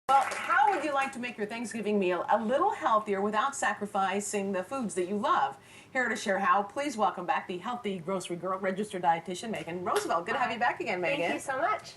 Well, how would you like to make your Thanksgiving meal a little healthier without sacrificing the foods that you love? Here to share how, please welcome back the Healthy Grocery Girl, registered dietitian, Megan Roosevelt. Good to have you back again, Megan. Thank you so much.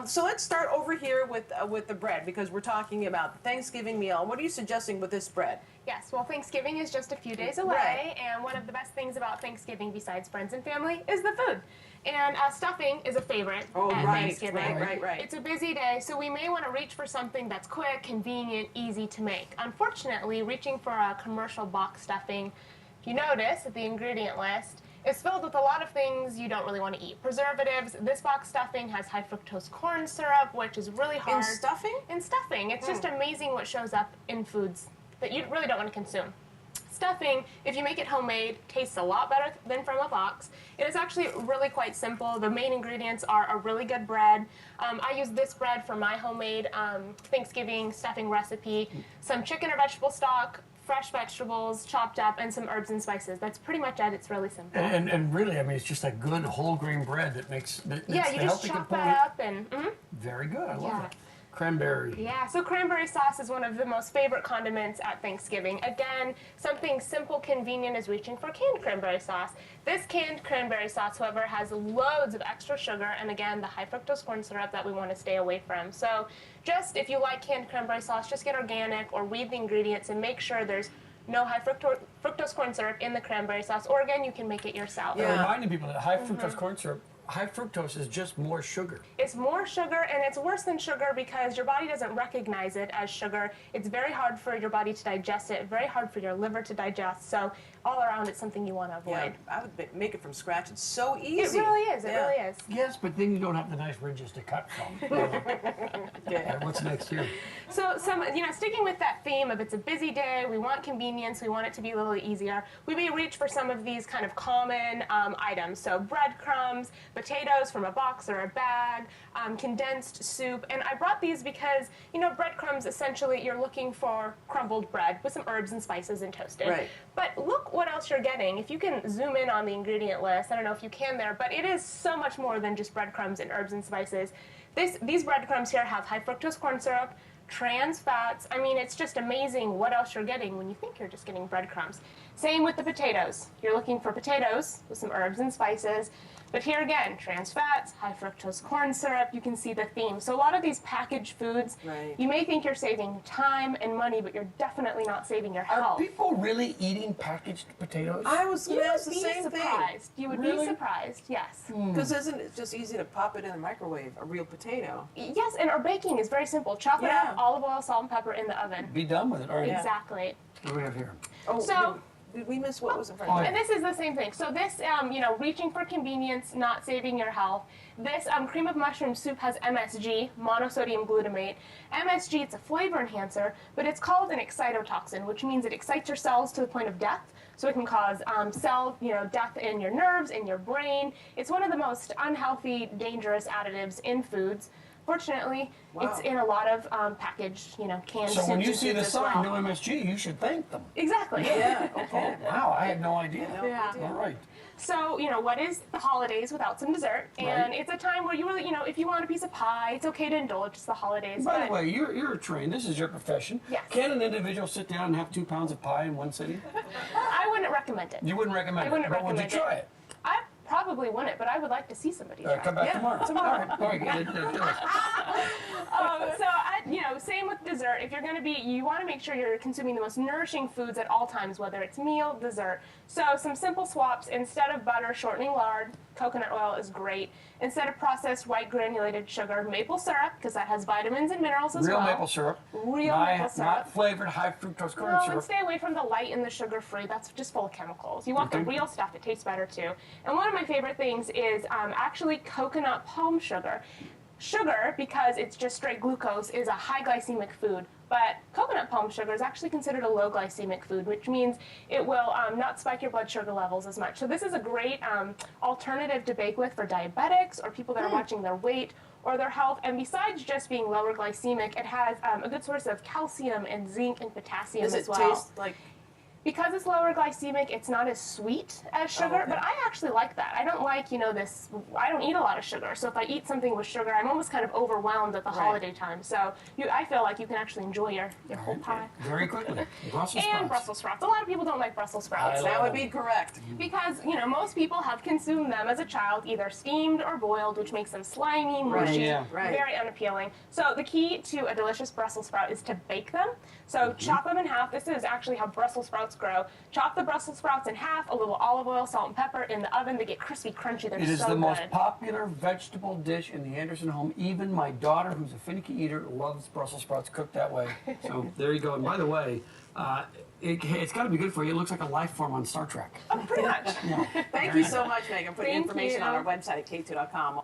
So let's start over here with the bread, because we're talking about the Thanksgiving meal. What are you suggesting with this bread? Yes, well, Thanksgiving is just a few days away, and one of the best things about Thanksgiving, besides friends and family, is the food. And stuffing is a favorite at Thanksgiving. Right. It's a busy day, so we may want to reach for something that's quick, convenient, easy to make. Unfortunately, reaching for a commercial box stuffing, if you notice at the ingredient list, is filled with a lot of things you don't really want to eat. Preservatives. This box stuffing has high fructose corn syrup, which is really hard. In stuffing? In stuffing. It's just amazing what shows up in foods that you really don't want to consume. Stuffing, if you make it homemade, tastes a lot better than from a box. It is actually really quite simple. The main ingredients are a really good bread. I use this bread for my homemade Thanksgiving stuffing recipe. Some chicken or vegetable stock, fresh vegetables chopped up, and some herbs and spices. That's pretty much it. It's really simple. And really, I mean, it's just a good whole grain bread that makes yeah, you just chop that up and very good. I love it. Cranberry. Yeah, so cranberry sauce is one of the most favorite condiments at Thanksgiving. Again, something simple, convenient is reaching for canned cranberry sauce. This canned cranberry sauce, however, has loads of extra sugar and, again, the high fructose corn syrup that we want to stay away from. So just if you like canned cranberry sauce, just get organic or read the ingredients and make sure there's no high fructose corn syrup in the cranberry sauce. Or, again, you can make it yourself. Yeah. Reminding people that high fructose corn syrup, high fructose is just more sugar. It's more sugar, and it's worse than sugar because your body doesn't recognize it as sugar. It's very hard for your body to digest it, very hard for your liver to digest. So all around, it's something you want to avoid. Yeah, I would make it from scratch. It's so easy. It really is. It really is. Yes, but then you don't have the nice ridges to cut from. What's next here? So sticking with that theme of it's a busy day, we want convenience, we want it to be a little easier, we may reach for some of these kind of common items. So breadcrumbs, potatoes from a box or a bag, condensed soup. And I brought these because, breadcrumbs, essentially, you're looking for crumbled bread with some herbs and spices and toasted. Right. But look what else you're getting. If you can zoom in on the ingredient list, I don't know if you can there, but it is so much more than just breadcrumbs and herbs and spices. These breadcrumbs here have high fructose corn syrup, trans fats. I mean, it's just amazing what else you're getting when you think you're just getting breadcrumbs. Same with the potatoes. You're looking for potatoes with some herbs and spices. But here again, trans fats, high fructose corn syrup, you can see the theme. So a lot of these packaged foods, you may think you're saving time and money, but you're definitely not saving your health. Are people really eating packaged potatoes? I was going to ask the same thing. You would be surprised, yes. Because isn't it just easy to pop it in the microwave, a real potato? Yes, and our baking is very simple. Chop it up, olive oil, salt, and pepper in the oven. Be done with it, all right? Exactly. What do we have here? Oh, so, did we miss what was in front of you? And this is the same thing. So this, reaching for convenience, not saving your health. This cream of mushroom soup has MSG, monosodium glutamate. MSG, it's a flavor enhancer, but it's called an excitotoxin, which means it excites your cells to the point of death. So it can cause cell, death in your nerves, in your brain. It's one of the most unhealthy, dangerous additives in foods. Fortunately, it's in a lot of packaged, canned So soups when you and see the foods as sign, well. no MSG, you should thank them. Exactly. Yeah, okay. Oh, wow, I had no idea. Yeah. All right. So, what is the holidays without some dessert? And it's a time where you really, if you want a piece of pie, it's okay to indulge. It's the holidays. By the way, you're trained. This is your profession. Yes. Can an individual sit down and have 2 pounds of pie in one sitting? I wouldn't recommend it. You wouldn't recommend it, but would you try it? I probably wouldn't, but I would like to see somebody try. Come back tomorrow. All right, get it. Same with dessert. If you're going to you want to make sure you're consuming the most nourishing foods at all times, whether it's meal, dessert. So some simple swaps. Instead of butter, shortening lard, coconut oil is great. Instead of processed white granulated sugar, maple syrup, because that has vitamins and minerals as well. Real maple syrup. Real maple syrup. Not flavored high fructose corn syrup. And stay away from the light and the sugar-free. That's just full of chemicals. You want the real stuff. It tastes better, too. And one of my favorite things is actually coconut palm sugar. Sugar, because it's just straight glucose, is a high glycemic food. But coconut palm sugar is actually considered a low glycemic food, which means it will not spike your blood sugar levels as much. So this is a great alternative to bake with for diabetics or people that are watching their weight or their health. And besides just being lower glycemic, it has a good source of calcium and zinc and potassium as well. Does it taste like Because it's lower glycemic, it's not as sweet as sugar, but I actually like that. I don't like, you know, this, I don't eat a lot of sugar, so if I eat something with sugar, I'm almost kind of overwhelmed at the holiday time. So I feel like you can actually enjoy your whole pie. Very quickly. Brussels sprouts. And Brussels sprouts. A lot of people don't like Brussels sprouts. That would be correct. Because, you know, most people have consumed them as a child, either steamed or boiled, which makes them slimy, mushy, very unappealing. So the key to a delicious Brussels sprout is to bake them. So chop them in half. This is actually how Brussels sprouts grow. Chop the Brussels sprouts in half, a little olive oil, salt, and pepper in the oven. They get crispy, crunchy. They're so good. It is the most popular vegetable dish in the Anderson home. Even my daughter, who's a finicky eater, loves Brussels sprouts cooked that way. So there you go. And by the way, it's got to be good for you. It looks like a life form on Star Trek. Oh, pretty much. Thank you so much, Megan. Put Thank information you. on our website at KATU.com.